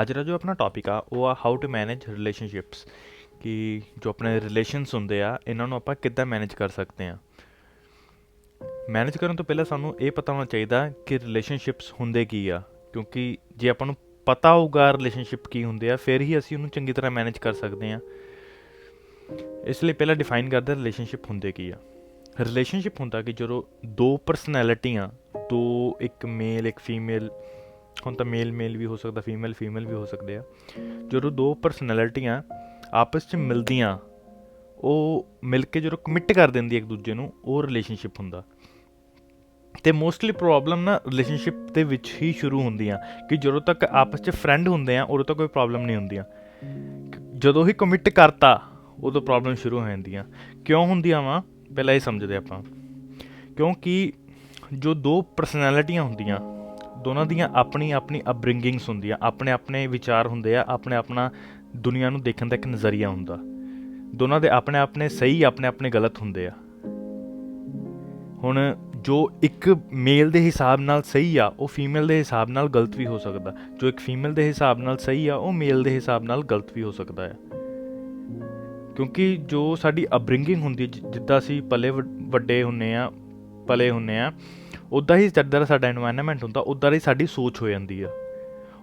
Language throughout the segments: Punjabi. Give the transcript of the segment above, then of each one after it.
ਅੱਜ ਦਾ ਜੋ ਆਪਣਾ ਟੌਪਿਕ ਆ ਉਹ ਆ ਹਾਊ ਟੂ ਮੈਨੇਜ ਰਿਲੇਸ਼ਨਸ਼ਿਪਸ ਕਿ ਜੋ ਆਪਣੇ ਰਿਲੇਸ਼ਨਸ ਹੁੰਦੇ ਆ ਇਹਨਾਂ ਨੂੰ ਆਪਾਂ ਕਿੱਦਾਂ ਮੈਨੇਜ ਕਰ ਸਕਦੇ ਹਾਂ। ਮੈਨੇਜ ਕਰਨ ਤੋਂ ਪਹਿਲਾਂ ਸਾਨੂੰ ਇਹ ਪਤਾ ਹੋਣਾ ਚਾਹੀਦਾ ਕਿ ਰਿਲੇਸ਼ਨਸ਼ਿਪਸ ਹੁੰਦੇ ਕੀ ਆ, ਕਿਉਂਕਿ ਜੇ ਆਪਾਂ ਨੂੰ ਪਤਾ ਹੋਊਗਾ ਰਿਲੇਸ਼ਨਸ਼ਿਪ ਕੀ ਹੁੰਦੇ ਆ ਫਿਰ ਹੀ ਅਸੀਂ ਉਹਨੂੰ ਚੰਗੀ ਤਰ੍ਹਾਂ ਮੈਨੇਜ ਕਰ ਸਕਦੇ ਹਾਂ। ਇਸ ਲਈ ਪਹਿਲਾਂ ਡਿਫਾਈਨ ਕਰਦੇ ਰਿਲੇਸ਼ਨਸ਼ਿਪ ਹੁੰਦੇ ਕੀ ਆ। ਰਿਲੇਸ਼ਨਸ਼ਿਪ ਹੁੰਦਾ ਕਿ ਜਦੋਂ ਦੋ ਪਰਸਨੈਲਿਟੀਆਂ, ਦੋ, ਇੱਕ ਮੇਲ ਇੱਕ ਫੀਮੇਲ, ਹੁਣ ਤਾਂ ਮੇਲ ਵੀ ਹੋ ਸਕਦਾ, ਫੀਮੇਲ ਵੀ ਹੋ ਸਕਦੇ ਆ। ਜਦੋਂ ਦੋ ਪਰਸਨੈਲਿਟੀਆਂ ਆਪਸ 'ਚ ਮਿਲਦੀਆਂ, ਉਹ ਮਿਲ ਕੇ ਜਦੋਂ ਕਮਿਟ ਕਰ ਦਿੰਦੀ ਇੱਕ ਦੂਜੇ ਨੂੰ, ਉਹ ਰਿਲੇਸ਼ਨਸ਼ਿਪ ਹੁੰਦਾ। ਅਤੇ ਮੋਸਟਲੀ ਪ੍ਰੋਬਲਮ ਨਾ ਰਿਲੇਸ਼ਨਸ਼ਿਪ ਦੇ ਵਿੱਚ ਹੀ ਸ਼ੁਰੂ ਹੁੰਦੀਆਂ ਕਿ ਜਦੋਂ ਤੱਕ ਆਪਸ 'ਚ ਫਰੈਂਡ ਹੁੰਦੇ ਆ ਉਦੋਂ ਤੱਕ ਕੋਈ ਪ੍ਰੋਬਲਮ ਨਹੀਂ ਹੁੰਦੀਆਂ। ਜਦੋਂ ਹੀ ਕਮਿਟ ਕਰਤਾ ਉਦੋਂ ਪ੍ਰੋਬਲਮ ਸ਼ੁਰੂ ਹੋ ਜਾਂਦੀਆਂ। ਕਿਉਂ ਹੁੰਦੀਆਂ ਵਾ ਪਹਿਲਾਂ ਇਹ ਸਮਝਦੇ ਆਪਾਂ। ਕਿਉਂਕਿ ਜੋ ਦੋ ਪਰਸਨੈਲਿਟੀਆਂ ਹੁੰਦੀਆਂ, ਦੋਨਾਂ ਦੀਆਂ ਆਪਣੀ ਆਪਣੀ ਅਪਬ੍ਰਿੰਗਿੰਗਸ ਹੁੰਦੀਆਂ, ਆਪਣੇ ਆਪਣੇ ਵਿਚਾਰ ਹੁੰਦੇ ਆ, ਆਪਣਾ ਦੁਨੀਆ ਨੂੰ ਦੇਖਣ ਦਾ ਇੱਕ ਨਜ਼ਰੀਆ ਹੁੰਦਾ। ਦੋਨਾਂ ਦੇ ਆਪਣੇ ਆਪਣੇ ਸਹੀ, ਆਪਣੇ ਆਪਣੇ ਗਲਤ ਹੁੰਦੇ ਆ। ਹੁਣ ਜੋ ਇੱਕ ਮੇਲ ਦੇ ਹਿਸਾਬ ਨਾਲ ਸਹੀ ਆ ਉਹ ਫੀਮੇਲ ਦੇ ਹਿਸਾਬ ਨਾਲ ਗਲਤ ਵੀ ਹੋ ਸਕਦਾ, ਜੋ ਇੱਕ ਫੀਮੇਲ ਦੇ ਹਿਸਾਬ ਨਾਲ ਸਹੀ ਆ ਉਹ ਮੇਲ ਦੇ ਹਿਸਾਬ ਨਾਲ ਗਲਤ ਵੀ ਹੋ ਸਕਦਾ ਆ। ਕਿਉਂਕਿ ਜੋ ਸਾਡੀ ਅਪਬ੍ਰਿੰਗਿੰਗ ਹੁੰਦੀ, ਜਿੱਦਾਂ ਅਸੀਂ ਪਲੇ ਹੁੰਦੇ ਆ ਉੱਦਾਂ ਹੀ ਜਿੱਦਾਂ ਦਾ ਸਾਡਾ ਐਨਵਾਇਰਨਮੈਂਟ ਹੁੰਦਾ ਉੱਦਾਂ ਦੀ ਸਾਡੀ ਸੋਚ ਹੋ ਜਾਂਦੀ ਆ।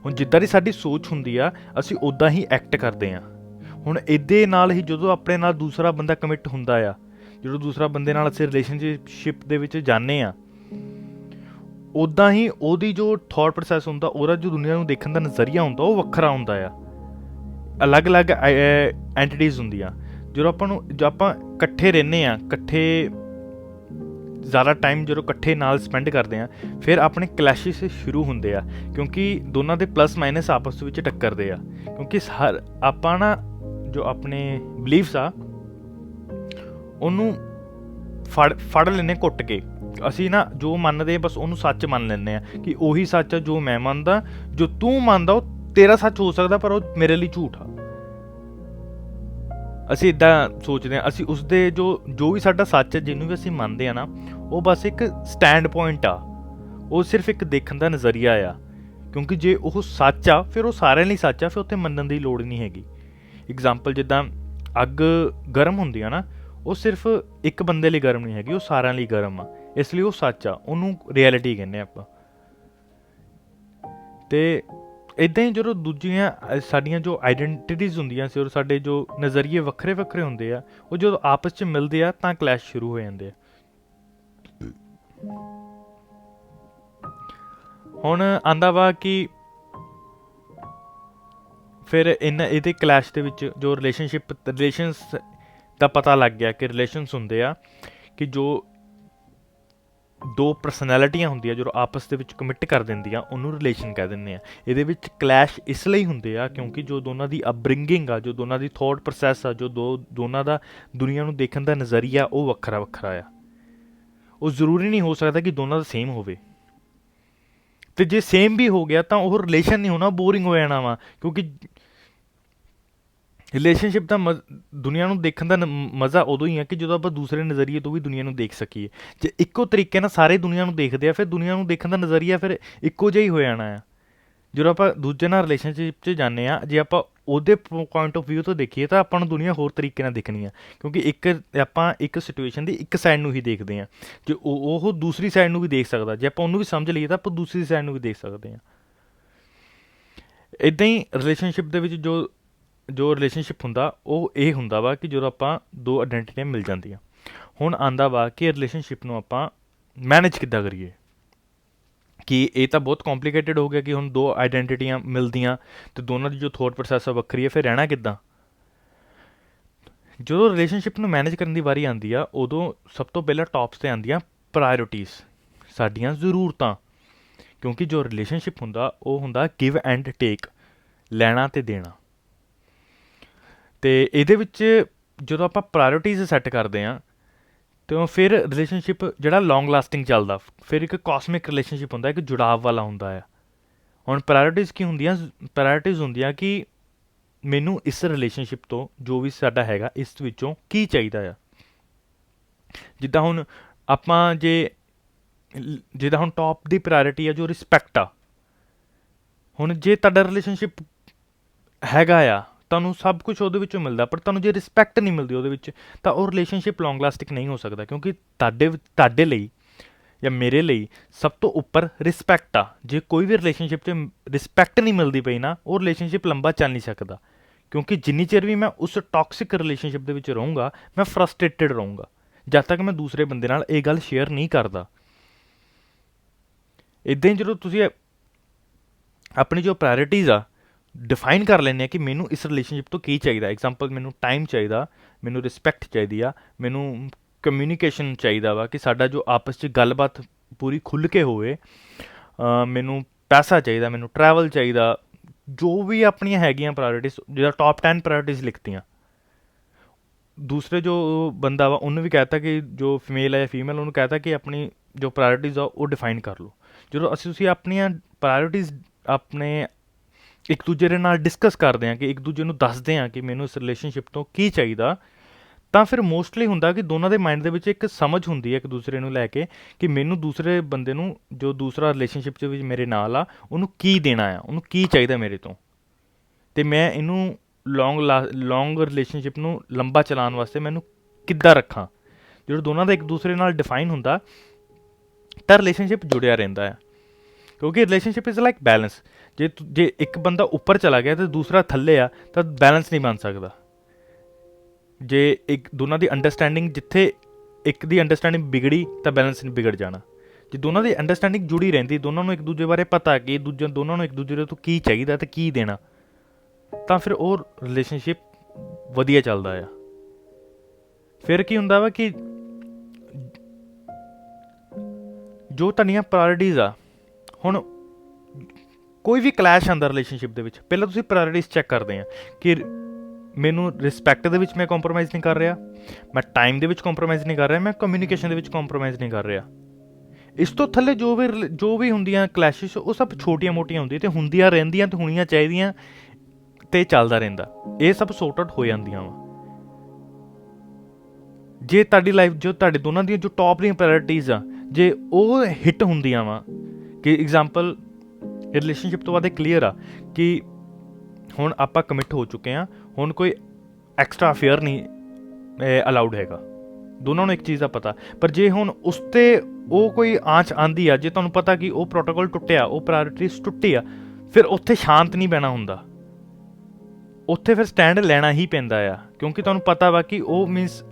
ਹੁਣ ਜਿੱਦਾਂ ਦੀ ਸਾਡੀ ਸੋਚ ਹੁੰਦੀ ਆ ਅਸੀਂ ਉੱਦਾਂ ਹੀ ਐਕਟ ਕਰਦੇ ਹਾਂ। ਹੁਣ ਇਹਦੇ ਨਾਲ ਹੀ ਜਦੋਂ ਆਪਣੇ ਨਾਲ ਦੂਸਰਾ ਬੰਦਾ ਕਮਿਟ ਹੁੰਦਾ ਆ, ਜਦੋਂ ਦੂਸਰਾ ਬੰਦੇ ਨਾਲ ਅਸੀਂ ਰਿਲੇਸ਼ਨਸ਼ਿਪ ਦੇ ਵਿੱਚ ਜਾਂਦੇ ਹਾਂ, ਉੱਦਾਂ ਹੀ ਉਹਦੀ ਜੋ ਥੋਟ ਪ੍ਰੋਸੈਸ ਹੁੰਦਾ, ਉਹਦਾ ਜੋ ਦੁਨੀਆ ਨੂੰ ਦੇਖਣ ਦਾ ਨਜ਼ਰੀਆ ਹੁੰਦਾ ਉਹ ਵੱਖਰਾ ਹੁੰਦਾ ਆ। ਅਲੱਗ-ਅਲੱਗ ਐਂਟੀਟੀਜ਼ ਹੁੰਦੀਆਂ। ਜਦੋਂ ਆਪਾਂ ਇਕੱਠੇ ਰਹਿੰਦੇ ਹਾਂ, ਇਕੱਠੇ ਜ਼ਿਆਦਾ ਟਾਈਮ ਜਦੋਂ ਇਕੱਠੇ ਨਾਲ ਸਪੈਂਡ ਕਰਦੇ ਹਾਂ, ਫਿਰ ਆਪਣੇ ਕਲੈਸ਼ਿਸ ਸ਼ੁਰੂ ਹੁੰਦੇ ਆ ਕਿਉਂਕਿ ਦੋਨਾਂ ਦੇ ਪਲੱਸ ਮਾਈਨਸ ਆਪਸ ਵਿੱਚ ਟੱਕਰਦੇ ਆ। ਕਿਉਂਕਿ ਆਪਾਂ ਨਾ ਜੋ ਆਪਣੇ ਬਲੀਫਸ ਆ ਉਹਨੂੰ ਫੜ ਲੈਂਦੇ ਘੁੱਟ ਕੇ। ਅਸੀਂ ਨਾ ਜੋ ਮੰਨਦੇ ਬਸ ਉਹਨੂੰ ਸੱਚ ਮੰਨ ਲੈਂਦੇ ਆ ਕਿ ਉਹੀ ਸੱਚ ਆ ਜੋ ਮੈਂ ਮੰਨਦਾ, ਜੋ ਤੂੰ ਮੰਨਦਾ ਉਹ ਤੇਰਾ ਸੱਚ ਹੋ ਸਕਦਾ ਪਰ ਉਹ ਮੇਰੇ ਲਈ ਝੂਠ ਆ। ਅਸੀਂ ਇੱਦਾਂ ਸੋਚਦੇ ਹਾਂ। ਅਸੀਂ ਉਸਦੇ ਜੋ ਵੀ ਸਾਡਾ ਸੱਚ ਹੈ, ਜਿਹਨੂੰ ਵੀ ਅਸੀਂ ਮੰਨਦੇ ਹਾਂ ਨਾ, ਉਹ ਬਸ ਇੱਕ ਸਟੈਂਡ ਪੁਆਇੰਟ ਆ, ਉਹ ਸਿਰਫ ਇੱਕ ਦੇਖਣ ਦਾ ਨਜ਼ਰੀਆ ਆ। ਕਿਉਂਕਿ ਜੇ ਉਹ ਸੱਚ ਆ ਫਿਰ ਉਹ ਸਾਰਿਆਂ ਲਈ ਸੱਚ ਆ, ਫਿਰ ਉੱਥੇ ਮੰਨਣ ਦੀ ਲੋੜ ਨਹੀਂ ਹੈਗੀ। ਇਗਜ਼ਾਮਪਲ ਜਿੱਦਾਂ ਅੱਗ ਗਰਮ ਹੁੰਦੀ ਆ ਨਾ, ਉਹ ਸਿਰਫ ਇੱਕ ਬੰਦੇ ਲਈ ਗਰਮ ਨਹੀਂ ਹੈਗੀ, ਉਹ ਸਾਰਿਆਂ ਲਈ ਗਰਮ ਆ, ਇਸ ਲਈ ਉਹ ਸੱਚ ਆ, ਉਹਨੂੰ ਰਿਐਲਿਟੀ ਕਹਿੰਦੇ ਆਪਾਂ। ਅਤੇ ਇੱਦਾਂ ਹੀ ਜਦੋਂ ਦੂਜੀਆਂ ਸਾਡੀਆਂ ਜੋ ਆਈਡੈਂਟੀਟੀਜ਼ ਹੁੰਦੀਆਂ ਸੀ ਔਰ ਸਾਡੇ ਜੋ ਨਜ਼ਰੀਏ ਵੱਖਰੇ ਵੱਖਰੇ ਹੁੰਦੇ ਆ, ਉਹ ਜਦੋਂ ਆਪਸ 'ਚ ਮਿਲਦੇ ਆ ਤਾਂ ਕਲੈਸ਼ ਸ਼ੁਰੂ ਹੋ ਜਾਂਦੇ ਆ। ਹੁਣ ਆਉਂਦਾ ਵਾ ਕਿ ਫਿਰ ਇਹਦੇ ਕਲੈਸ਼ ਦੇ ਵਿੱਚ ਜੋ ਰਿਲੇਸ਼ਨਸ ਦਾ ਪਤਾ ਲੱਗ ਗਿਆ ਕਿ ਰਿਲੇਸ਼ਨਸ ਹੁੰਦੇ ਆ ਕਿ ਜੋ ਦੋ ਪਰਸਨੈਲਿਟੀਆਂ ਹੁੰਦੀਆਂ ਜਦੋਂ ਆਪਸ ਦੇ ਵਿੱਚ ਕਮਿਟ ਕਰ ਦਿੰਦੀਆਂ ਉਹਨੂੰ ਰਿਲੇਸ਼ਨ ਕਹਿ ਦਿੰਦੇ ਆ। ਇਹਦੇ ਵਿੱਚ ਕਲੈਸ਼ ਇਸ ਲਈ ਹੁੰਦੇ ਆ ਕਿਉਂਕਿ ਜੋ ਦੋਨਾਂ ਦੀ ਅਪਬ੍ਰਿੰਗਿੰਗ ਆ, ਜੋ ਦੋਨਾਂ ਦੀ ਥੋਟ ਪ੍ਰੋਸੈਸ ਆ, ਜੋ ਦੋਨਾਂ ਦਾ ਦੁਨੀਆ ਨੂੰ ਦੇਖਣ ਦਾ ਨਜ਼ਰੀਆ ਉਹ ਵੱਖਰਾ ਵੱਖਰਾ ਆ। ਉਹ ਜ਼ਰੂਰੀ ਨਹੀਂ ਹੋ ਸਕਦਾ ਕਿ ਦੋਨਾਂ ਦਾ ਸੇਮ ਹੋਵੇ, ਅਤੇ ਜੇ ਸੇਮ ਵੀ ਹੋ ਗਿਆ ਤਾਂ ਉਹ ਰਿਲੇਸ਼ਨ ਨਹੀਂ ਹੋਣਾ, ਬੋਰਿੰਗ ਹੋ ਜਾਣਾ ਵਾ। ਕਿਉਂਕਿ ਰਿਲੇਸ਼ਨਸ਼ਿਪ ਦਾ ਦੁਨੀਆ ਨੂੰ ਦੇਖਣ ਦਾ ਮਜ਼ਾ ਉਦੋਂ ਹੀ ਆ ਕਿ ਜਦੋਂ ਆਪਾਂ ਦੂਸਰੇ ਨਜ਼ਰੀਏ ਤੋਂ ਵੀ ਦੁਨੀਆ ਨੂੰ ਦੇਖ ਸਕੀਏ। ਜੇ ਇੱਕੋ ਤਰੀਕੇ ਨਾਲ ਸਾਰੇ ਦੁਨੀਆ ਨੂੰ ਦੇਖਦੇ ਆ ਫਿਰ ਦੁਨੀਆ ਨੂੰ ਦੇਖਣ ਦਾ ਨਜ਼ਰੀਆ ਫਿਰ ਇੱਕੋ ਜਿਹਾ ਹੀ ਹੋ ਜਾਣਾ ਆ। ਜਦੋਂ ਆਪਾਂ ਦੂਜੇ ਨਾਲ ਰਿਲੇਸ਼ਨਸ਼ਿਪ 'ਚ ਜਾਂਦੇ ਹਾਂ, ਜੇ ਆਪਾਂ ਉਹਦੇ ਪੁਆਇੰਟ ਆਫ ਵਿਊ ਤੋਂ ਦੇਖੀਏ ਤਾਂ ਆਪਾਂ ਨੂੰ ਦੁਨੀਆ ਹੋਰ ਤਰੀਕੇ ਨਾਲ ਦਿਖਣੀ ਆ। ਕਿਉਂਕਿ ਆਪਾਂ ਇੱਕ ਸਿਚੁਏਸ਼ਨ ਦੀ ਇੱਕ ਸਾਈਡ ਨੂੰ ਹੀ ਦੇਖਦੇ ਹਾਂ। ਜੇ ਉਹ ਦੂਸਰੀ ਸਾਈਡ ਨੂੰ ਵੀ ਦੇਖ ਸਕਦਾ, ਜੇ ਆਪਾਂ ਉਹਨੂੰ ਵੀ ਸਮਝ ਲਈਏ ਤਾਂ ਆਪਾਂ ਦੂਸਰੀ ਸਾਈਡ ਨੂੰ ਵੀ ਦੇਖ ਸਕਦੇ ਹਾਂ। ਇੱਦਾਂ ਹੀ ਰਿਲੇਸ਼ਨਸ਼ਿਪ ਦੇ ਵਿੱਚ ਜੋ ਰਿਲੇਸ਼ਨਸ਼ਿਪ ਹੁੰਦਾ ਉਹ ਇਹ ਹੁੰਦਾ ਵਾ ਕਿ ਜਦੋਂ ਆਪਾਂ ਦੋ ਆਈਡੈਂਟੀਟੀਆਂ ਮਿਲ ਜਾਂਦੀਆਂ। ਹੁਣ ਆਉਂਦਾ ਵਾ ਕਿ ਰਿਲੇਸ਼ਨਸ਼ਿਪ ਨੂੰ ਆਪਾਂ ਮੈਨੇਜ ਕਿੱਦਾਂ ਕਰੀਏ। ਕਿ ਇਹ ਤਾਂ ਬਹੁਤ ਕੰਪਲੀਕੇਟਿਡ ਹੋ ਗਿਆ ਕਿ ਹੁਣ ਦੋ ਆਈਡੈਂਟੀਟੀਆਂ ਮਿਲਦੀਆਂ ਅਤੇ ਦੋਨਾਂ ਦੀ ਜੋ ਥੋਟ ਪ੍ਰੋਸੈਸ ਆ ਵੱਖਰੀ ਹੈ, ਫਿਰ ਰਹਿਣਾ ਕਿੱਦਾਂ। ਜਦੋਂ ਰਿਲੇਸ਼ਨਸ਼ਿਪ ਨੂੰ ਮੈਨੇਜ ਕਰਨ ਦੀ ਵਾਰੀ ਆਉਂਦੀ ਆ ਉਦੋਂ ਸਭ ਤੋਂ ਪਹਿਲਾਂ ਟੌਪਸ 'ਤੇ ਆਉਂਦੀਆਂ ਪ੍ਰਾਇਓਰਟੀਜ਼, ਸਾਡੀਆਂ ਜ਼ਰੂਰਤਾਂ। ਕਿਉਂਕਿ ਜੋ ਰਿਲੇਸ਼ਨਸ਼ਿਪ ਹੁੰਦਾ ਉਹ ਹੁੰਦਾ ਗਿਵ ਐਂਡ ਟੇਕ, ਲੈਣਾ ਅਤੇ ਦੇਣਾ। ਅਤੇ ਇਹਦੇ ਵਿੱਚ ਜਦੋਂ ਆਪਾਂ ਪ੍ਰਾਇਓਰਟੀਜ਼ ਸੈੱਟ ਕਰਦੇ ਹਾਂ ਤਾਂ ਫਿਰ ਰਿਲੇਸ਼ਨਸ਼ਿਪ ਜਿਹੜਾ ਲੌਂਗ ਲਾਸਟਿੰਗ ਚੱਲਦਾ, ਫਿਰ ਇੱਕ ਕਾਸਮਿਕ ਰਿਲੇਸ਼ਨਸ਼ਿਪ ਹੁੰਦਾ, ਇੱਕ ਜੁੜਾਵ ਵਾਲਾ ਹੁੰਦਾ ਆ। ਹੁਣ ਪ੍ਰਾਇਓਰਟੀਜ਼ ਕੀ ਹੁੰਦੀਆਂ? ਪ੍ਰਾਇਓਰਟੀਜ਼ ਹੁੰਦੀਆਂ ਕਿ ਮੈਨੂੰ ਇਸ ਰਿਲੇਸ਼ਨਸ਼ਿਪ ਤੋਂ ਜੋ ਵੀ ਸਾਡਾ ਹੈਗਾ ਇਸ ਵਿੱਚੋਂ ਕੀ ਚਾਹੀਦਾ ਆ। ਜਿੱਦਾਂ ਹੁਣ ਜਿੱਦਾਂ ਹੁਣ ਟੌਪ ਦੀ ਪ੍ਰਾਇਓਰਿਟੀ ਆ ਜੋ ਰਿਸਪੈਕਟ ਆ। ਹੁਣ ਜੇ ਤੁਹਾਡਾ ਰਿਲੇਸ਼ਨਸ਼ਿਪ ਹੈਗਾ ਆ, ਤੁਹਾਨੂੰ ਸਭ ਕੁਝ ਉਹਦੇ ਵਿੱਚੋਂ ਮਿਲਦਾ, ਪਰ ਤੁਹਾਨੂੰ ਜੇ ਰਿਸਪੈਕਟ ਨਹੀਂ ਮਿਲਦੀ ਉਹਦੇ ਵਿੱਚ, ਤਾਂ ਉਹ ਰਿਲੇਸ਼ਨਸ਼ਿਪ ਲੌਂਗ ਲਾਸਟਿੰਗ ਨਹੀਂ ਹੋ ਸਕਦਾ। ਕਿਉਂਕਿ ਤੁਹਾਡੇ ਲਈ ਜਾਂ ਮੇਰੇ ਲਈ ਸਭ ਤੋਂ ਉੱਪਰ ਰਿਸਪੈਕਟ ਆ। ਜੇ ਕੋਈ ਵੀ ਰਿਲੇਸ਼ਨਸ਼ਿਪ 'ਚ ਰਿਸਪੈਕਟ ਨਹੀਂ ਮਿਲਦੀ ਪਈ ਨਾ, ਉਹ ਰਿਲੇਸ਼ਨਸ਼ਿਪ ਲੰਬਾ ਚੱਲ ਨਹੀਂ ਸਕਦਾ। ਕਿਉਂਕਿ ਜਿੰਨੀ ਚਿਰ ਵੀ ਮੈਂ ਉਸ ਟੌਕਸਿਕ ਰਿਲੇਸ਼ਨਸ਼ਿਪ ਦੇ ਵਿੱਚ ਰਹੂੰਗਾ, ਮੈਂ ਫਰਸਟ੍ਰੇਟਡ ਰਹੂੰਗਾ, ਜਦ ਤੱਕ ਮੈਂ ਦੂਸਰੇ ਬੰਦੇ ਨਾਲ ਇਹ ਗੱਲ ਸ਼ੇਅਰ ਨਹੀਂ ਕਰਦਾ। ਇੱਦਾਂ ਹੀ ਜਦੋਂ ਤੁਸੀਂ ਆਪਣੀ ਜੋ ਪ੍ਰਾਇਰਟੀਜ਼ ਆ ਡਿਫਾਈਨ ਕਰ ਲੈਂਦੇ ਆ ਕਿ ਮੈਨੂੰ ਇਸ ਰਿਲੇਸ਼ਨਸ਼ਿਪ ਤੋਂ ਕੀ ਚਾਹੀਦਾ। ਐਗਜ਼ਾਮਪਲ, ਮੈਨੂੰ ਟਾਈਮ ਚਾਹੀਦਾ, ਮੈਨੂੰ ਰਿਸਪੈਕਟ ਚਾਹੀਦੀ ਆ, ਮੈਨੂੰ ਕਮਿਊਨੀਕੇਸ਼ਨ ਚਾਹੀਦਾ ਵਾ ਕਿ ਸਾਡਾ ਜੋ ਆਪਸ 'ਚ ਗੱਲਬਾਤ ਪੂਰੀ ਖੁੱਲ੍ਹ ਕੇ ਹੋਵੇ, ਮੈਨੂੰ ਪੈਸਾ ਚਾਹੀਦਾ, ਮੈਨੂੰ ਟਰੈਵਲ ਚਾਹੀਦਾ, ਜੋ ਵੀ ਆਪਣੀਆਂ ਹੈਗੀਆਂ ਪ੍ਰਾਇਰਟੀਜ਼, ਜਿਹੜਾ ਟੌਪ 10 ਪ੍ਰਾਇਰਟੀਜ਼ ਲਿਖਤੀਆਂ। ਦੂਸਰੇ ਜੋ ਬੰਦਾ ਵਾ ਉਹਨੂੰ ਵੀ ਕਹਿਤਾ ਕਿ ਜੋ ਫੀਮੇਲ ਹੈ ਜਾਂ ਫੀਮੇਲ, ਉਹਨੂੰ ਕਹਿਤਾ ਕਿ ਆਪਣੀ ਜੋ ਪ੍ਰਾਇਰਟੀਜ਼ ਆ ਉਹ ਡਿਫਾਈਨ ਕਰ ਲਓ। ਜਦੋਂ ਤੁਸੀਂ ਆਪਣੀਆਂ ਪ੍ਰਾਇਰਟੀਜ਼ ਆਪਣੇ ਇੱਕ ਦੂਜੇ ਦੇ ਨਾਲ ਡਿਸਕਸ ਕਰਦੇ ਹਾਂ, ਕਿ ਇੱਕ ਦੂਜੇ ਨੂੰ ਦੱਸਦੇ ਹਾਂ ਕਿ ਮੈਨੂੰ ਇਸ ਰਿਲੇਸ਼ਨਸ਼ਿਪ ਤੋਂ ਕੀ ਚਾਹੀਦਾ, ਤਾਂ ਫਿਰ ਮੋਸਟਲੀ ਹੁੰਦਾ ਕਿ ਦੋਨਾਂ ਦੇ ਮਾਈਂਡ ਦੇ ਵਿੱਚ ਇੱਕ ਸਮਝ ਹੁੰਦੀ ਹੈ ਇੱਕ ਦੂਸਰੇ ਨੂੰ ਲੈ ਕੇ, ਕਿ ਮੈਨੂੰ ਦੂਸਰੇ ਬੰਦੇ ਨੂੰ, ਜੋ ਦੂਸਰਾ ਰਿਲੇਸ਼ਨਸ਼ਿਪ ਦੇ ਵਿੱਚ ਮੇਰੇ ਨਾਲ ਆ, ਉਹਨੂੰ ਕੀ ਦੇਣਾ ਆ, ਉਹਨੂੰ ਕੀ ਚਾਹੀਦਾ ਮੇਰੇ ਤੋਂ, ਅਤੇ ਮੈਂ ਇਹਨੂੰ ਲੌਂਗ ਰਿਲੇਸ਼ਨਸ਼ਿਪ ਨੂੰ ਲੰਬਾ ਚਲਾਉਣ ਵਾਸਤੇ ਮੈਨੂੰ ਕਿੱਦਾਂ ਰੱਖਾਂ। ਜਦੋਂ ਦੋਨਾਂ ਦਾ ਇੱਕ ਦੂਸਰੇ ਨਾਲ ਡਿਫਾਈਨ ਹੁੰਦਾ, ਤਾਂ ਰਿਲੇਸ਼ਨਸ਼ਿਪ ਜੁੜਿਆ ਰਹਿੰਦਾ ਆ। ਕਿਉਂਕਿ ਰਿਲੇਸ਼ਨਸ਼ਿਪ ਇਜ਼ ਲਾਈਕ ਬੈਲੈਂਸ। ਜੇ ਇੱਕ ਬੰਦਾ ਉੱਪਰ ਚਲਾ ਗਿਆ ਅਤੇ ਦੂਸਰਾ ਥੱਲੇ ਆ, ਤਾਂ ਬੈਲੈਂਸ ਨਹੀਂ ਬਣ ਸਕਦਾ। ਜੇ ਇੱਕ ਦੋਨਾਂ ਦੀ ਅੰਡਰਸਟੈਂਡਿੰਗ, ਜਿੱਥੇ ਇੱਕ ਦੀ ਅੰਡਰਸਟੈਂਡਿੰਗ ਵਿਗੜੀ ਤਾਂ ਬੈਲੈਂਸ ਨਹੀਂ ਵਿਗੜ ਜਾਣਾ। ਜੇ ਦੋਨਾਂ ਦੀ ਅੰਡਰਸਟੈਂਡਿੰਗ ਜੁੜੀ ਰਹਿੰਦੀ, ਦੋਨਾਂ ਨੂੰ ਇੱਕ ਦੂਜੇ ਬਾਰੇ ਪਤਾ ਕਿ ਦੋਨਾਂ ਨੂੰ ਇੱਕ ਦੂਜੇ ਤੋਂ ਕੀ ਚਾਹੀਦਾ ਅਤੇ ਕੀ ਦੇਣਾ, ਤਾਂ ਫਿਰ ਉਹ ਰਿਲੇਸ਼ਨਸ਼ਿਪ ਵਧੀਆ ਚੱਲਦਾ ਆ। ਫਿਰ ਕੀ ਹੁੰਦਾ ਵਾ ਕਿ ਜੋ ਤੁਹਾਡੀਆਂ ਪ੍ਰਾਇਰਟੀਜ਼ ਆ, ਹੁਣ ਕੋਈ ਵੀ ਕਲੈਸ਼ ਆਉਂਦਾ ਰਿਲੇਸ਼ਨਸ਼ਿਪ ਦੇ ਵਿੱਚ, ਪਹਿਲਾਂ ਤੁਸੀਂ ਪ੍ਰਾਇਰਟੀਜ਼ ਚੈੱਕ ਕਰਦੇ ਆ ਕਿ ਮੈਨੂੰ ਰਿਸਪੈਕਟ ਦੇ ਵਿੱਚ ਮੈਂ ਕੰਪਰੋਮਾਈਜ਼ ਨਹੀਂ ਕਰ ਰਿਹਾ, ਮੈਂ ਟਾਈਮ ਦੇ ਵਿੱਚ ਕੰਪਰੋਮਾਈਜ਼ ਨਹੀਂ ਕਰ ਰਿਹਾ, ਮੈਂ ਕਮਿਊਨੀਕੇਸ਼ਨ ਦੇ ਵਿੱਚ ਕੰਪਰੋਮਾਈਜ਼ ਨਹੀਂ ਕਰ ਰਿਹਾ। ਇਸ ਤੋਂ ਥੱਲੇ ਜੋ ਵੀ ਹੁੰਦੀਆਂ ਕਲੈਸ਼ਿਸ਼, ਉਹ ਸਭ ਛੋਟੀਆਂ ਮੋਟੀਆਂ ਹੁੰਦੀਆਂ ਅਤੇ ਹੁੰਦੀਆਂ ਰਹਿੰਦੀਆਂ ਅਤੇ ਹੋਣੀਆਂ ਚਾਹੀਦੀਆਂ, ਅਤੇ ਚੱਲਦਾ ਰਹਿੰਦਾ। ਇਹ ਸਭ ਸੌਰਟ ਆਊਟ ਹੋ ਜਾਂਦੀਆਂ ਵਾ। ਜੇ ਤੁਹਾਡੀ ਲਾਈਫ, ਜੋ ਤੁਹਾਡੇ ਦੋਨਾਂ ਦੀਆਂ ਜੋ ਟੌਪ ਦੀਆਂ ਪ੍ਰਾਇਰਟੀਜ਼ ਆ, ਜੇ ਉਹ ਹਿੱਟ ਹੁੰਦੀਆਂ ਵਾ, ਕਿ ਐਗਜ਼ਾਮਪਲ ਰਿਲੇਸ਼ਨਸ਼ਿਪ ਤੋਂ ਬਾਅਦ ਇਹ ਕਲੀਅਰ ਆ ਕਿ ਹੁਣ ਆਪਾਂ ਕਮਿਟ ਹੋ ਚੁੱਕੇ ਹਾਂ, ਹੁਣ ਕੋਈ ਐਕਸਟਰਾ ਅਫੇਅਰ ਨਹੀਂ ਅਲਾਊਡ ਹੈਗਾ, ਦੋਨਾਂ ਨੂੰ ਇੱਕ ਚੀਜ਼ ਦਾ ਪਤਾ। ਪਰ ਜੇ ਹੁਣ ਉਸ 'ਤੇ ਉਹ ਕੋਈ ਆਂਚ ਆਉਂਦੀ ਆ, ਜੇ ਤੁਹਾਨੂੰ ਪਤਾ ਕਿ ਉਹ ਪ੍ਰੋਟੋਕੋਲ ਟੁੱਟਿਆ, ਉਹ ਪ੍ਰਾਇਰਟੀਜ਼ ਟੁੱਟੀ ਆ, ਫਿਰ ਉੱਥੇ ਸ਼ਾਂਤ ਨਹੀਂ ਬਹਿਣਾ ਹੁੰਦਾ, ਉੱਥੇ ਫਿਰ ਸਟੈਂਡ ਲੈਣਾ ਹੀ ਪੈਂਦਾ ਆ। ਕਿਉਂਕਿ ਤੁਹਾਨੂੰ ਪਤਾ ਵਾ ਕਿ ਉਹ ਮੀਨਸ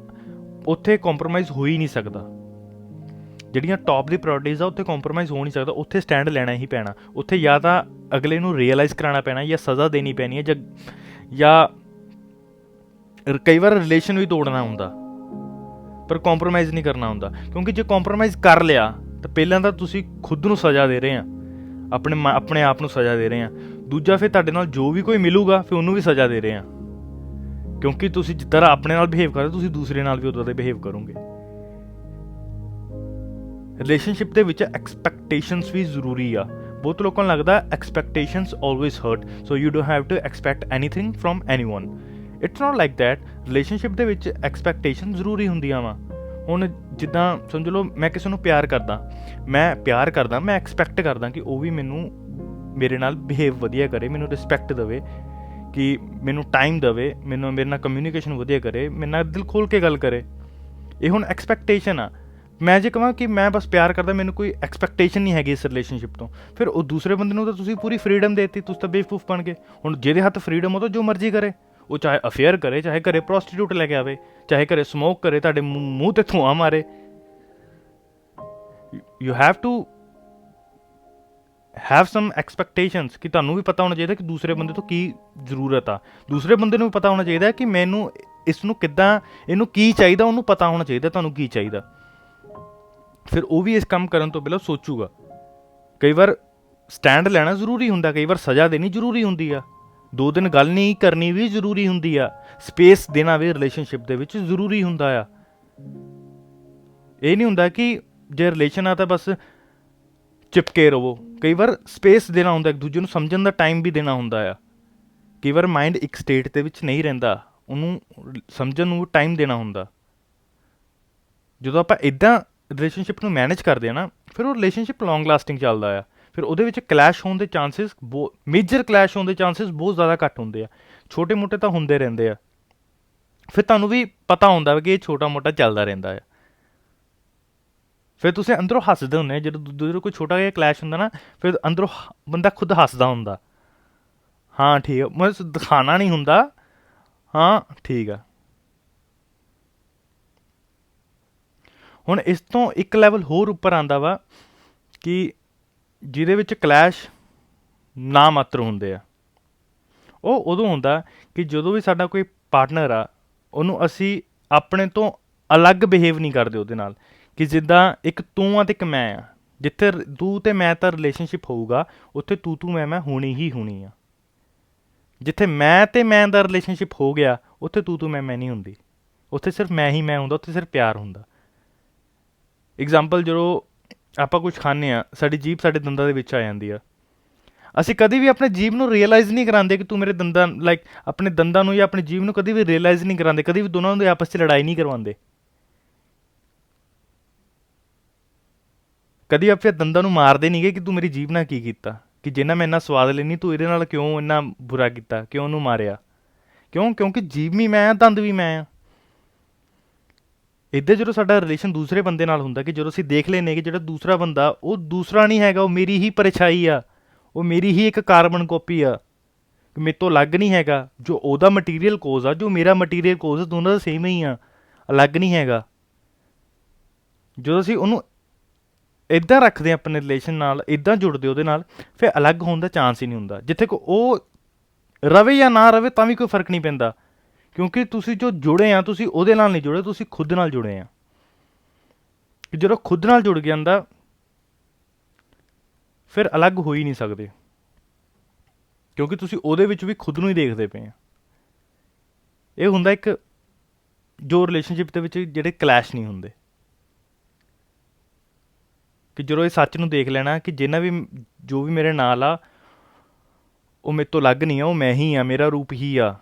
ਉੱਥੇ ਕੰਪਰੋਮਾਈਜ਼ ਹੋ ਹੀ ਨਹੀਂ ਸਕਦਾ। ਜਿਹੜੀਆਂ ਟੌਪ ਦੀ ਪ੍ਰਾਇਰਟੀਜ਼ ਆ, ਉੱਥੇ ਕੰਪਰੋਮਾਈਜ਼ ਹੋ ਨਹੀਂ ਸਕਦਾ, ਉੱਥੇ ਸਟੈਂਡ ਲੈਣਾ ਹੀ ਪੈਣਾ। ਉੱਥੇ ਜਾਂ ਤਾਂ ਅਗਲੇ ਨੂੰ ਰੀਅਲਾਈਜ਼ ਕਰਾਉਣਾ ਪੈਣਾ, ਜਾਂ ਸਜ਼ਾ ਦੇਣੀ ਪੈਣੀ ਹੈ, ਜਾਂ ਕਈ ਵਾਰ ਰਿਲੇਸ਼ਨ ਵੀ ਤੋੜਨਾ ਹੁੰਦਾ, ਪਰ ਕੰਪਰੋਮਾਈਜ਼ ਨਹੀਂ ਕਰਨਾ ਹੁੰਦਾ। ਕਿਉਂਕਿ ਜੇ ਕੰਪਰੋਮਾਈਜ਼ ਕਰ ਲਿਆ ਤਾਂ ਪਹਿਲਾਂ ਤਾਂ ਤੁਸੀਂ ਖੁਦ ਨੂੰ ਸਜ਼ਾ ਦੇ ਰਹੇ ਆ, ਆਪਣੇ ਆਪ ਨੂੰ ਸਜ਼ਾ ਦੇ ਰਹੇ ਆ। ਦੂਜਾ, ਫਿਰ ਤੁਹਾਡੇ ਨਾਲ ਜੋ ਵੀ ਕੋਈ ਮਿਲੂਗਾ, ਫਿਰ ਉਹਨੂੰ ਵੀ ਸਜ਼ਾ ਦੇ ਰਹੇ ਆ। ਕਿਉਂਕਿ ਤੁਸੀਂ ਜਿਸ ਤਰ੍ਹਾਂ ਆਪਣੇ ਨਾਲ ਬਿਹੇਵ ਕਰਦੇ, ਤੁਸੀਂ ਦੂਸਰੇ ਨਾਲ ਵੀ ਉੱਦਾਂ ਦੇ ਬਿਹੇਵ ਕਰੋਗੇ। ਰਿਲੇਸ਼ਨਸ਼ਿਪ ਦੇ ਵਿੱਚ ਐਕਸਪੈਕਟੇਸ਼ਨਸ ਵੀ ਜ਼ਰੂਰੀ ਆ। ਬਹੁਤ ਲੋਕਾਂ ਨੂੰ ਲੱਗਦਾ expectations always hurt, so you don't have to expect anything from anyone. It's not like that. Relationship ਦੇ ਵਿੱਚ ਐਕਸਪੈਕਟੇਸ਼ਨ ਜ਼ਰੂਰੀ ਹੁੰਦੀਆਂ ਵਾ। ਹੁਣ ਜਿੱਦਾਂ ਸਮਝ ਲਓ, ਮੈਂ ਕਿਸੇ ਨੂੰ ਪਿਆਰ ਕਰਦਾ, ਮੈਂ ਐਕਸਪੈਕਟ ਕਰਦਾ ਕਿ ਉਹ ਵੀ ਮੇਰੇ ਨਾਲ ਬਿਹੇਵ ਵਧੀਆ ਕਰੇ, ਮੈਨੂੰ ਰਿਸਪੈਕਟ ਦੇਵੇ, ਕਿ ਮੈਨੂੰ ਟਾਈਮ ਦੇਵੇ, ਮੇਰੇ ਨਾਲ ਕਮਿਊਨੀਕੇਸ਼ਨ ਵਧੀਆ ਕਰੇ, ਮੇਰੇ ਨਾਲ ਦਿਲ ਖੋਲ੍ਹ ਕੇ ਗੱਲ ਕਰੇ। ਇਹ ਹੁਣ ਐਕਸਪੈਕਟੇਸ਼ਨ ਆ। ਮੈਂ ਜੇ ਕਹਾਂ ਕਿ ਮੈਂ ਬਸ ਪਿਆਰ ਕਰਦਾ, ਮੈਨੂੰ ਕੋਈ ਐਕਸਪੈਕਟੇਸ਼ਨ ਨਹੀਂ ਹੈਗੀ ਇਸ ਰਿਲੇਸ਼ਨਸ਼ਿਪ ਤੋਂ, ਫਿਰ ਉਹ ਦੂਸਰੇ ਬੰਦੇ ਨੂੰ ਤਾਂ ਤੁਸੀਂ ਪੂਰੀ ਫਰੀਡਮ ਦੇ ਦਿੱਤੀ, ਤੁਸੀਂ ਤਾਂ ਬੇਵਕੂਫ ਬਣ ਗਏ। ਹੁਣ ਜਿਹਦੇ ਹੱਥ ਫਰੀਡਮ ਹੋ ਤਾਂ ਜੋ ਮਰਜ਼ੀ ਕਰੇ, ਉਹ ਚਾਹੇ ਅਫੇਅਰ ਕਰੇ, ਚਾਹੇ ਘਰੇ ਪ੍ਰੋਸਟੀਟਿਊਟ ਲੈ ਕੇ ਆਵੇ, ਚਾਹੇ ਘਰੇ ਸਮੋਕ ਕਰੇ, ਤੁਹਾਡੇ ਮੂੰਹ 'ਤੇ ਧੂੰਆਂ ਮਾਰੇ। You have to have some expectations, ਕਿ ਤੁਹਾਨੂੰ ਵੀ ਪਤਾ ਹੋਣਾ ਚਾਹੀਦਾ ਕਿ ਦੂਸਰੇ ਬੰਦੇ ਤੋਂ ਕੀ ਜ਼ਰੂਰਤ ਆ, ਦੂਸਰੇ ਬੰਦੇ ਨੂੰ ਵੀ ਪਤਾ ਹੋਣਾ ਚਾਹੀਦਾ ਕਿ ਮੈਨੂੰ ਇਸ ਨੂੰ ਕਿੱਦਾਂ, ਇਹਨੂੰ ਕੀ ਚਾਹੀਦਾ, ਉਹਨੂੰ ਪਤਾ ਹੋਣਾ ਚਾਹੀਦਾ ਤੁਹਾਨੂੰ ਕੀ ਚਾਹੀਦਾ। ਫਿਰ ਉਹ ਵੀ ਇਸ ਕੰਮ ਕਰਨ ਤੋਂ ਪਹਿਲਾਂ ਸੋਚੂਗਾ। ਕਈ ਵਾਰ ਸਟੈਂਡ ਲੈਣਾ ਜ਼ਰੂਰੀ ਹੁੰਦਾ, ਕਈ ਵਾਰ ਸਜ਼ਾ ਦੇਣੀ ਜ਼ਰੂਰੀ ਹੁੰਦੀ ਆ, 2 ਦਿਨ ਗੱਲ ਨਹੀਂ ਕਰਨੀ ਵੀ ਜ਼ਰੂਰੀ ਹੁੰਦੀ ਆ, ਸਪੇਸ ਦੇਣਾ ਵੀ ਰਿਲੇਸ਼ਨਸ਼ਿਪ ਦੇ ਵਿੱਚ ਜ਼ਰੂਰੀ ਹੁੰਦਾ ਆ। ਇਹ ਨਹੀਂ ਹੁੰਦਾ ਕਿ ਜੇ ਰਿਲੇਸ਼ਨ ਆ ਤਾਂ ਬਸ ਚਿਪਕੇ ਰਹੋ। ਕਈ ਵਾਰ ਸਪੇਸ ਦੇਣਾ ਹੁੰਦਾ, ਇੱਕ ਦੂਜੇ ਨੂੰ ਸਮਝਣ ਦਾ ਟਾਈਮ ਵੀ ਦੇਣਾ ਹੁੰਦਾ ਆ। ਕਈ ਵਾਰ ਮਾਈਂਡ ਇੱਕ ਸਟੇਟ ਦੇ ਵਿੱਚ ਨਹੀਂ ਰਹਿੰਦਾ, ਉਹਨੂੰ ਸਮਝਣ ਨੂੰ ਟਾਈਮ ਦੇਣਾ ਹੁੰਦਾ। ਜਦੋਂ ਆਪਾਂ ਇੱਦਾਂ ਰਿਲੇਸ਼ਨਸ਼ਿਪ ਨੂੰ ਮੈਨੇਜ ਕਰਦੇ ਆ ਨਾ, ਫਿਰ ਉਹ ਰਿਲੇਸ਼ਨਸ਼ਿਪ ਲੌਂਗ ਲਾਸਟਿੰਗ ਚੱਲਦਾ ਆ। ਫਿਰ ਉਹਦੇ ਵਿੱਚ ਕਲੈਸ਼ ਹੋਣ ਦੇ ਚਾਂਸਿਸ ਮੇਜਰ ਕਲੈਸ਼ ਹੋਣ ਦੇ ਚਾਂਸਿਸ ਬਹੁਤ ਜ਼ਿਆਦਾ ਘੱਟ ਹੁੰਦੇ ਆ। ਛੋਟੇ ਮੋਟੇ ਤਾਂ ਹੁੰਦੇ ਰਹਿੰਦੇ ਆ, ਫਿਰ ਤੁਹਾਨੂੰ ਵੀ ਪਤਾ ਹੁੰਦਾ ਵਾ ਕਿ ਇਹ ਛੋਟਾ ਮੋਟਾ ਚੱਲਦਾ ਰਹਿੰਦਾ ਆ। ਫਿਰ ਤੁਸੀਂ ਅੰਦਰੋਂ ਹੱਸਦੇ ਹੁੰਦੇ ਆ ਜਦੋਂ ਕੋਈ ਛੋਟਾ ਜਿਹਾ ਕਲੈਸ਼ ਹੁੰਦਾ ਨਾ, ਫਿਰ ਅੰਦਰੋਂ ਬੰਦਾ ਖੁਦ ਹੱਸਦਾ ਹੁੰਦਾ, ਹਾਂ ਠੀਕ ਆ, ਮਤਲਬ ਦਿਖਾਣਾ ਨਹੀਂ ਹੁੰਦਾ, ਹਾਂ ਠੀਕ ਆ। ਹੁਣ ਇਸ ਤੋਂ ਇੱਕ ਲੈਵਲ ਹੋਰ ਉੱਪਰ ਆਉਂਦਾ ਵਾ ਕਿ ਜਿਹਦੇ ਵਿੱਚ ਕਲੈਸ਼ ਨਾ ਮਾਤਰ ਹੁੰਦੇ ਆ। ਉਹ ਉਦੋਂ ਹੁੰਦਾ ਕਿ ਜਦੋਂ ਵੀ ਸਾਡਾ ਕੋਈ ਪਾਰਟਨਰ ਆ, ਉਹਨੂੰ ਅਸੀਂ ਆਪਣੇ ਤੋਂ ਅਲੱਗ ਬਿਹੇਵ ਨਹੀਂ ਕਰਦੇ ਉਹਦੇ ਨਾਲ, ਕਿ ਜਿੱਦਾਂ ਇੱਕ ਤੂੰ ਆ ਅਤੇ ਇੱਕ ਮੈਂ ਆ। ਜਿੱਥੇ ਤੂੰ ਅਤੇ ਮੈਂ ਤਾਂ ਰਿਲੇਸ਼ਨਸ਼ਿਪ ਹੋਊਗਾ, ਉੱਥੇ ਤੂੰ ਮੈਂ ਹੋਣੀ ਹੀ ਹੋਣੀ ਆ। ਜਿੱਥੇ ਮੈਂ ਅਤੇ ਮੈਂ ਦਾ ਰਿਲੇਸ਼ਨਸ਼ਿਪ ਹੋ ਗਿਆ, ਉੱਥੇ ਤੂੰ ਮੈਂ ਨਹੀਂ ਹੁੰਦੀ, ਉੱਥੇ ਸਿਰਫ ਮੈਂ ਹੀ ਮੈਂ ਹੁੰਦਾ, ਉੱਥੇ ਸਿਰਫ ਪਿਆਰ ਹੁੰਦਾ। ਇਗਜ਼ਾਮਪਲ, ਜਦੋਂ ਆਪਾਂ ਕੁਛ ਖਾਂਦੇ ਹਾਂ, ਸਾਡੀ ਜੀਭ ਸਾਡੇ ਦੰਦਾਂ ਦੇ ਵਿੱਚ ਆ ਜਾਂਦੀ ਆ, ਅਸੀਂ ਕਦੇ ਵੀ ਆਪਣੇ ਜੀਭ ਨੂੰ ਰੀਅਲਾਈਜ਼ ਨਹੀਂ ਕਰਾਉਂਦੇ ਕਿ ਤੂੰ ਮੇਰੇ ਦੰਦਾਂ, ਲਾਈਕ ਆਪਣੇ ਦੰਦਾਂ ਨੂੰ ਜਾਂ ਆਪਣੀ ਜੀਭ ਨੂੰ ਕਦੇ ਵੀ ਰੀਅਲਾਈਜ਼ ਨਹੀਂ ਕਰਾਉਂਦੇ, ਕਦੇ ਵੀ ਦੋਨਾਂ ਦੇ ਆਪਸ 'ਚ ਲੜਾਈ ਨਹੀਂ ਕਰਵਾਉਂਦੇ। ਕਦੀ ਆਪਣੇ ਦੰਦਾਂ ਨੂੰ ਮਾਰਦੇ ਨਹੀਂ ਗਏ ਕਿ ਤੂੰ ਮੇਰੀ ਜੀਭ ਨਾਲ ਕੀ ਕੀਤਾ, ਕਿ ਜਿੰਨਾ ਮੈਂ ਇੰਨਾ ਸਵਾਦ ਲੈਂਦੀ, ਤੂੰ ਇਹਦੇ ਨਾਲ ਕਿਉਂ ਇੰਨਾ ਬੁਰਾ ਕੀਤਾ, ਕਿਉਂ ਉਹਨੂੰ ਮਾਰਿਆ, ਕਿਉਂ? ਕਿਉਂਕਿ ਜੀਭ ਵੀ ਮੈਂ ਆ, ਦੰਦ ਵੀ ਮੈਂ ਆ। ਇੱਦਾਂ ਜਦੋਂ ਸਾਡਾ ਰਿਲੇਸ਼ਨ ਦੂਸਰੇ ਬੰਦੇ ਨਾਲ ਹੁੰਦਾ, ਕਿ ਜਦੋਂ ਅਸੀਂ ਦੇਖ ਲੈਂਦੇ ਕਿ ਜਿਹੜਾ ਦੂਸਰਾ ਬੰਦਾ, ਉਹ ਦੂਸਰਾ ਨਹੀਂ ਹੈਗਾ, ਉਹ ਮੇਰੀ ਹੀ ਪਰਛਾਈ ਆ, ਉਹ ਮੇਰੀ ਹੀ ਇੱਕ ਕਾਰਬਨ ਕਾਪੀ ਆ, ਮੇਰੇ ਤੋਂ ਅਲੱਗ ਨਹੀਂ ਹੈਗਾ। ਜੋ ਉਹਦਾ ਮਟੀਰੀਅਲ ਕੋਜ਼ ਆ, ਜੋ ਮੇਰਾ ਮਟੀਰੀਅਲ ਕੋਜ਼ ਆ, ਦੋਨਾਂ ਦਾ ਸੇਮ ਹੀ ਆ, ਅਲੱਗ ਨਹੀਂ ਹੈਗਾ। ਜਦੋਂ ਅਸੀਂ ਉਹਨੂੰ ਇੱਦਾਂ ਰੱਖਦੇ ਹਾਂ ਆਪਣੇ ਰਿਲੇਸ਼ਨ ਨਾਲ, ਇੱਦਾਂ ਜੁੜਦੇ ਉਹਦੇ ਨਾਲ, ਫਿਰ ਅਲੱਗ ਹੋਣ ਦਾ ਚਾਂਸ ਹੀ ਨਹੀਂ ਹੁੰਦਾ। ਜਿੱਥੇ ਉਹ ਰਵੇ ਜਾਂ ਨਾ ਰਵੇ ਤਾਂ ਵੀ ਕੋਈ ਫਰਕ ਨਹੀਂ ਪੈਂਦਾ, ਕਿਉਂਕਿ ਤੁਸੀਂ ਜੋ ਜੁੜੇ ਆ, ਤੁਸੀਂ ਉਹਦੇ ਨਾਲ ਨਹੀਂ ਜੁੜੇ, ਤੁਸੀਂ ਖੁਦ ਨਾਲ ਜੁੜੇ ਆ। ਜਦੋਂ ਖੁਦ ਨਾਲ ਜੁੜ ਜਾਂਦਾ, ਫਿਰ ਅਲੱਗ ਹੋ ਹੀ ਨਹੀਂ ਸਕਦੇ, ਕਿਉਂਕਿ ਤੁਸੀਂ ਉਹਦੇ ਵਿੱਚ ਵੀ ਖੁਦ ਨੂੰ ਹੀ ਦੇਖਦੇ ਪਏ ਆ। ਇਹ ਹੁੰਦਾ ਇੱਕ ਜੋ ਰਿਲੇਸ਼ਨਸ਼ਿਪ ਦੇ ਵਿੱਚ ਜਿਹੜੇ ਕਲੈਸ਼ ਨਹੀਂ ਹੁੰਦੇ, ਕਿ ਜਦੋਂ ਇਹ ਸੱਚ ਨੂੰ ਦੇਖ ਲੈਣਾ ਕਿ ਜੋ ਵੀ ਮੇਰੇ ਨਾਲ ਆ, ਉਹ ਮੇਰੇ ਤੋਂ ਅਲੱਗ ਨਹੀਂ ਆ, ਉਹ ਮੈਂ ਹੀ ਆ, ਮੇਰਾ ਰੂਪ ਹੀ ਆ।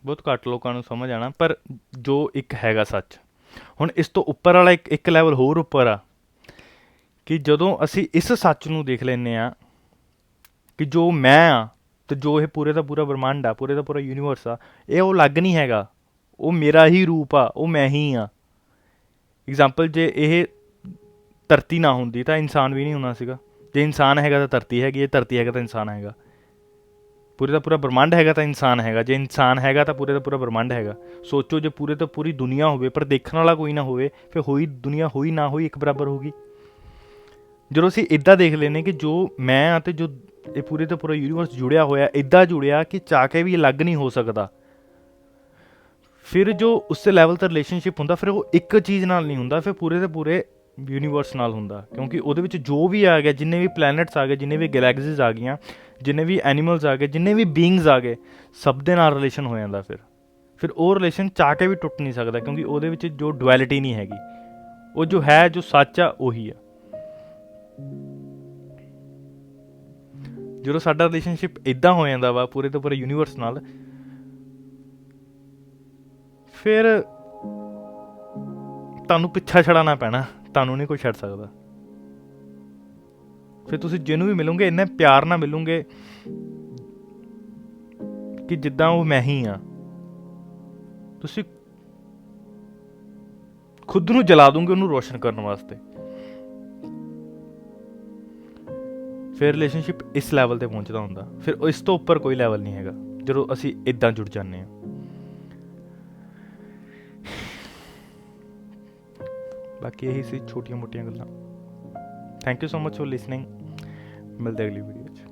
ਬਹੁਤ ਘੱਟ ਲੋਕਾਂ ਨੂੰ ਸਮਝ ਆਉਣਾ, ਪਰ ਜੋ ਇੱਕ ਹੈਗਾ ਸੱਚ। ਹੁਣ ਇਸ ਤੋਂ ਉੱਪਰ ਵਾਲਾ ਇੱਕ ਲੈਵਲ ਹੋਰ ਉੱਪਰ ਆ, ਕਿ ਜਦੋਂ ਅਸੀਂ ਇਸ ਸੱਚ ਨੂੰ ਦੇਖ ਲੈਂਦੇ ਹਾਂ ਕਿ ਜੋ ਮੈਂ ਆ, ਅਤੇ ਜੋ ਇਹ ਪੂਰੇ ਦਾ ਪੂਰਾ ਬ੍ਰਹਮੰਡ ਆ, ਪੂਰੇ ਦਾ ਪੂਰਾ ਯੂਨੀਵਰਸ ਆ, ਇਹ ਉਹ ਅਲੱਗ ਨਹੀਂ ਹੈਗਾ, ਉਹ ਮੇਰਾ ਹੀ ਰੂਪ ਆ, ਉਹ ਮੈਂ ਹੀ ਆ। ਇਗਜ਼ਾਮਪਲ, ਜੇ ਇਹ ਧਰਤੀ ਨਾ ਹੁੰਦੀ ਤਾਂ ਇਨਸਾਨ ਵੀ ਨਹੀਂ ਹੋਣਾ ਸੀਗਾ। ਜੇ ਇਨਸਾਨ ਹੈਗਾ ਤਾਂ ਧਰਤੀ ਹੈਗੀ, ਜੇ ਧਰਤੀ ਹੈਗਾ ਤਾਂ ਇਨਸਾਨ ਹੈਗਾ। ਪੂਰੇ ਦਾ ਪੂਰਾ ਬ੍ਰਹਮੰਡ ਹੈਗਾ ਤਾਂ ਇਨਸਾਨ ਹੈਗਾ, ਜੇ ਇਨਸਾਨ ਹੈਗਾ ਤਾਂ ਪੂਰੇ ਦਾ ਪੂਰਾ ਬ੍ਰਹਮੰਡ ਹੈਗਾ। ਸੋਚੋ, ਜੇ ਪੂਰੇ ਤੋਂ ਪੂਰੀ ਦੁਨੀਆ ਹੋਵੇ ਪਰ ਦੇਖਣ ਵਾਲਾ ਕੋਈ ਨਾ ਹੋਵੇ, ਫਿਰ ਦੁਨੀਆ ਹੋਈ ਨਾ ਹੋਈ ਇੱਕ ਬਰਾਬਰ ਹੋਊਗੀ। ਜਦੋਂ ਅਸੀਂ ਇੱਦਾਂ ਦੇਖ ਲੈਂਦੇ ਕਿ ਜੋ ਮੈਂ ਆ ਅਤੇ ਜੋ ਇਹ ਪੂਰੇ ਤੋਂ ਪੂਰਾ ਯੂਨੀਵਰਸ ਜੁੜਿਆ ਹੋਇਆ, ਇੱਦਾਂ ਜੁੜਿਆ ਕਿ ਚਾਹ ਕੇ ਵੀ ਅਲੱਗ ਨਹੀਂ ਹੋ ਸਕਦਾ, ਫਿਰ ਜੋ ਉਸ ਲੈਵਲ 'ਤੇ ਰਿਲੇਸ਼ਨਸ਼ਿਪ ਹੁੰਦਾ, ਫਿਰ ਉਹ ਇੱਕ ਚੀਜ਼ ਨਾਲ ਨਹੀਂ ਹੁੰਦਾ, ਫਿਰ ਪੂਰੇ ਦੇ ਪੂਰੇ ਯੂਨੀਵਰਸ ਨਾਲ ਹੁੰਦਾ। ਕਿਉਂਕਿ ਉਹਦੇ ਵਿੱਚ ਜੋ ਵੀ ਆ ਗਿਆ, ਜਿੰਨੇ ਵੀ ਪਲੈਨਟਸ ਆ ਗਏ, ਜਿੰਨੇ ਵੀ ਗੈਲੈਕਸੀਜ਼ ਆ ਗਈਆਂ, ਜਿੰਨੇ ਵੀ ਐਨੀਮਲਸ ਆ ਗਏ, ਜਿੰਨੇ ਵੀ ਬੀਇੰਗਸ ਆ ਗਏ, ਸਭ ਦੇ ਨਾਲ ਰਿਲੇਸ਼ਨ ਹੋ ਜਾਂਦਾ। ਫਿਰ ਉਹ ਰਿਲੇਸ਼ਨ ਚਾਹ ਕੇ ਵੀ ਟੁੱਟ ਨਹੀਂ ਸਕਦਾ, ਕਿਉਂਕਿ ਉਹਦੇ ਵਿੱਚ ਜੋ ਡੁਐਲਿਟੀ ਨਹੀਂ ਹੈਗੀ, ਉਹ ਜੋ ਹੈ, ਜੋ ਸੱਚ ਆ, ਉਹੀ ਆ। ਜਦੋਂ ਸਾਡਾ ਰਿਲੇਸ਼ਨਸ਼ਿਪ ਇੱਦਾਂ ਹੋ ਜਾਂਦਾ ਵਾ ਪੂਰੇ ਤੋਂ ਪੂਰੇ ਯੂਨੀਵਰਸ ਨਾਲ, ਫਿਰ ਤੁਹਾਨੂੰ ਪਿੱਛਾ ਛਡਾਉਣਾ ਪੈਣਾ, ਤੁਹਾਨੂੰ ਨਹੀਂ ਕੋਈ ਛੱਡ ਸਕਦਾ। ਫਿਰ ਤੁਸੀਂ ਜਿਹਨੂੰ ਵੀ ਮਿਲੋਗੇ, ਇੰਨੇ ਪਿਆਰ ਨਾਲ ਮਿਲੋਗੇ ਕਿ ਜਿੱਦਾਂ ਉਹ ਮੈਂ ਹੀ ਆ। ਤੁਸੀਂ ਖੁਦ ਨੂੰ ਜਲਾ ਦੋਗੇ ਉਹਨੂੰ ਰੋਸ਼ਨ ਕਰਨ ਵਾਸਤੇ। ਫਿਰ ਰਿਲੇਸ਼ਨਸ਼ਿਪ ਇਸ ਲੈਵਲ 'ਤੇ ਪਹੁੰਚਦਾ ਹੁੰਦਾ, ਫਿਰ ਇਸ ਤੋਂ ਉੱਪਰ ਕੋਈ ਲੈਵਲ ਨਹੀਂ ਹੈਗਾ ਜਦੋਂ ਅਸੀਂ ਇੱਦਾਂ ਜੁੜ ਜਾਂਦੇ ਹਾਂ। ਬਾਕੀ ਇਹੀ ਸੀ ਛੋਟੀਆਂ ਮੋਟੀਆਂ ਗੱਲਾਂ। Thank you so much for listening. ਮਿਲਦੇ ਅਗਲੀ ਵੀਡੀਓ 'ਚ।